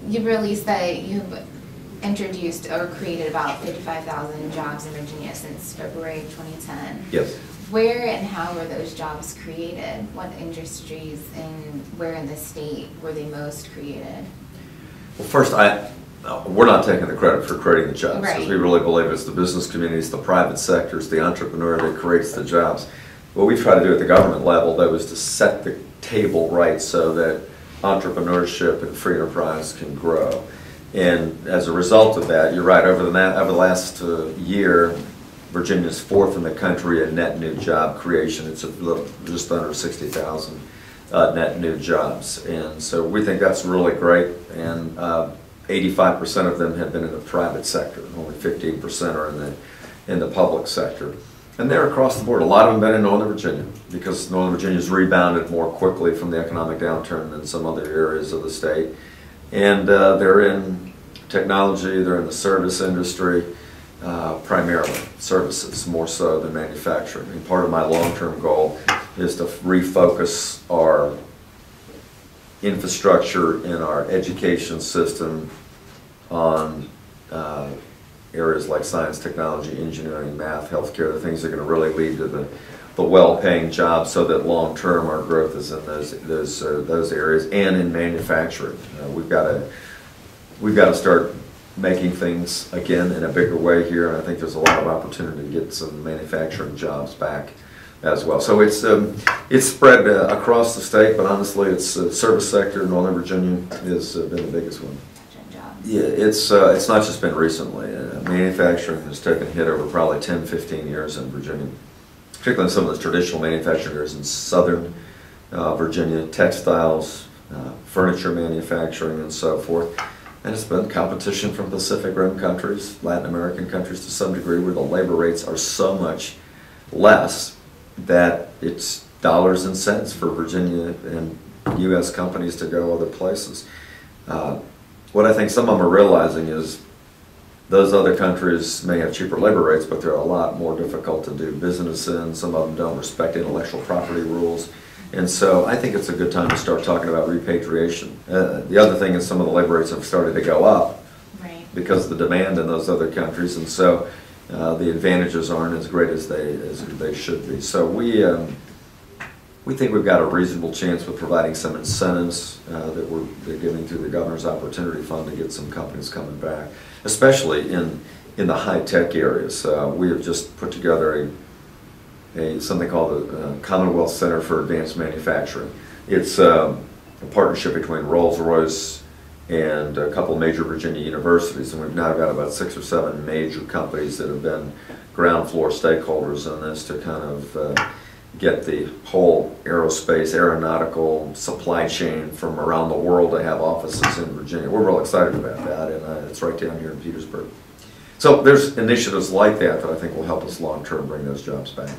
You released that you've introduced or created about 55,000 jobs in Virginia since February 2010. Yes. Where and how were those jobs created? What industries and where in the state were they most created? Well, first, we're not taking the credit for creating the jobs, because Right. we really believe it's the business community, it's the private sector, it's the entrepreneur that creates the jobs. What we try to do at the government level, though, is to set the table right so that entrepreneurship and free enterprise can grow. And as a result of that, you're right, over the last year, Virginia's fourth in the country in net new job creation. It's a little, just under 60,000 net new jobs. And so we think that's really great. And 85% of them have been in the private sector. Only 15% are in the public sector. And they're across the board. A lot of them have been in Northern Virginia, because Northern Virginia's rebounded more quickly from the economic downturn than some other areas of the state. And they're in technology, they're in the service industry, primarily services, more so than manufacturing. And part of my long-term goal is to refocus our infrastructure in our education system on areas like science, technology, engineering, math, healthcare, the things that are going to really lead to the well-paying jobs, so that long-term our growth is in those areas, and in manufacturing. We've got to start making things again in a bigger way here, and I think there's a lot of opportunity to get some manufacturing jobs back as well. So it's spread across the state, but honestly, it's service sector in Northern Virginia has been the biggest one. Yeah, it's not just been recently. Manufacturing has taken a hit over probably 10, 15 years in Virginia, particularly in some of the traditional manufacturing areas in southern Virginia, textiles, furniture manufacturing, and so forth. And it's been competition from Pacific Rim countries, Latin American countries to some degree, where the labor rates are so much less that it's dollars and cents for Virginia and U.S. companies to go other places. What I think some of them are realizing is those other countries may have cheaper labor rates, but they're a lot more difficult to do business in. Some of them don't respect intellectual property rules. And so I think it's a good time to start talking about repatriation. The other thing is some of the labor rates have started to go up, right, because of the demand in those other countries, and so the advantages aren't as great as they should be. So we think we've got a reasonable chance with providing some incentives that we're giving through the Governor's Opportunity Fund to get some companies coming back, especially in the high-tech areas. We have just put together something called the Commonwealth Center for Advanced Manufacturing. It's a partnership between Rolls-Royce and a couple major Virginia universities, and we've now got about 6 or 7 major companies that have been ground floor stakeholders in this to kind of get the whole aerospace, aeronautical supply chain from around the world to have offices in Virginia. We're real excited about that, and it's right down here in Petersburg. So there's initiatives like that that I think will help us long-term bring those jobs back.